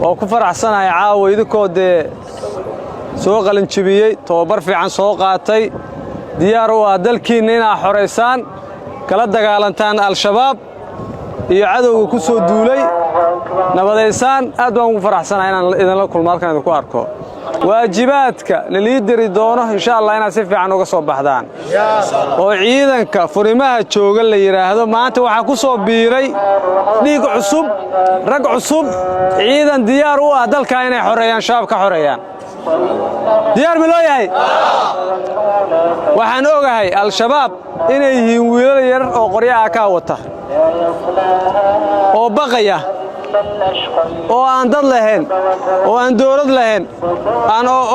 oo ku faraxsanahay caawa idinkoo dee soo qalin jabiyey tababar fiican soo qaatay diyaar u ah dalkiinna inaad xoraysaan kala dagaalantaan al-shabaab iyo cadowga ku soo duulay nabadaysaan aad baan ugu faraxsanahay inaan idinla kulmo halkan idinku arko waajibaadka la liidari doono insha Allah inaad si fiican uga soo baxdaan oo ciidanka furimaha jooga la yiraahdo maanta waxa ku soo biiray dhiig cusub rag cusub ciidan diyaar u ah dalka inay xoreeyaan shabaab ka xoreeyaan diyaar ma loo yahay waxaan ogahay al-shabaab inay yihiin wiilal yar oo qoryaha ka wata oo baqaya oo aan dad lahayn oo aan dawlad lahayn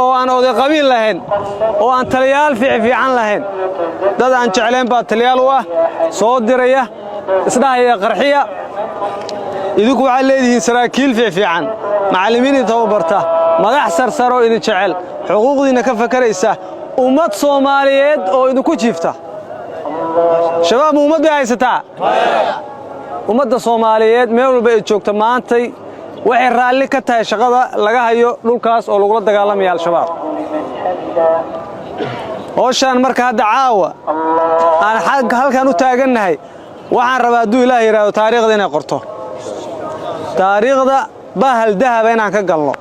oo aan oday qabiil lahayn oo aan taliyaal fiican lahayn dad aan jecleen baa taliyaal u ah soo diraya isdhaaya qarxiya idinku waxa leedihiin saraakiil fiican macallimiin inta u barta madax sarsaro idin jecel xuquuqdiina ka fakaraysa ummad Soomaaliyeed oo idinku jiifta shabaab ummadda haysataa ummadda Soomaaliyeed meel walba ay joogto maantay waxay raalli ka tahay shaqada laga hayo dhulkaas oo lagu dagaalamay al-shabaab ooshan marka hadda caawa aan halkan u taaganahay waxaan rabaa duu Ilaahay yiraahdo taariikhda inay qorto taariikhda bahal dahab inaan ka galno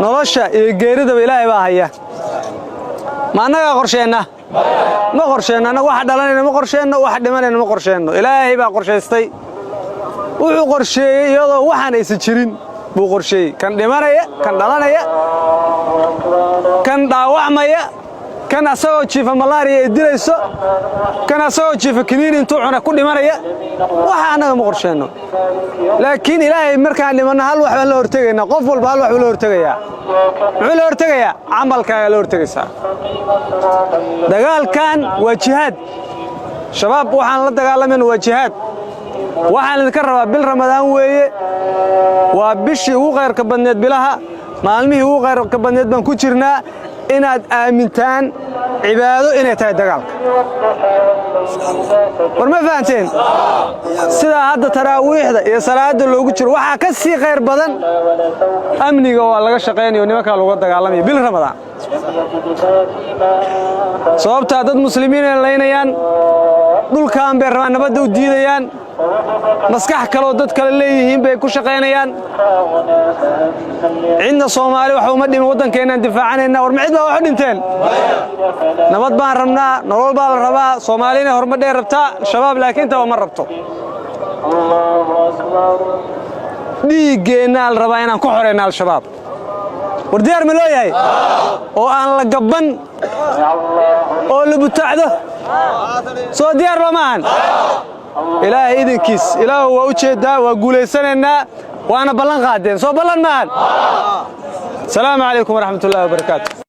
nolosha iyo geeridaba Ilaahay baa haya ma anaga qorsheena ما قرشنا أنا واحد على ما قرشنا واحد دمنا ما قرشنا إلهي بقى قرشيستي وحو قرشي يلا واحد يسجرين بو قرشي كان دمنا يا كان دلنا يا كان دعوة ما يا كان أسوي شيء في ملاريا يدرسه كان أسوي شيء في كنين توعنا كل دمنا يا واحد أنا ما قرشنا لكن إلهي مركان دمنا هل واحد ولا ارتجينا قفل بهال واحد ولا ارتجيا ولا ارتجيا عمل كان ولا ارتجيسا دجال كان وجهاد شباب وحنا لا دجالمين وجهاد وحنا نذكرها بالرمضان ويه وبشي هو غير كبنيت بلها مالمي هو غير كبنيت بن كجرنا inaad aamintaan cibaado inay tahay dagaalka war ma fahanteen sida hadda taraawiixda iyo salaada loogu jiro waxa ka sii khayr badan amniga waa laga shaqeynayo nimanka lagu dagaalamay bil ramadaan sababta dad muslimiin ay leeynayaan dhulkaan bay rabaan nabad u diidayaan maskax kale dad kale leeyihiin bay ku shaqeynayaan عندنا Soomaali waxa uma dhimin wadankeena difaacanayna war ma cid baa wax dhinteen nabad baan rabnaa nolol baa la rabaa Soomaalina horumar dheer rabtaa shabaab laakiin taa ma rabto dhiigeena la rabaa inaan ku xoreyno al-shabaab war diyaar ma loo yahay oo aan la gaban oo la butaacdo soo diyaar ma maahan ilaahay idinkiis ilaahu waa u jeedaa waa guuleysanayna وانا بلان قادين سو بلان مان السلام عليكم ورحمة الله وبركاته.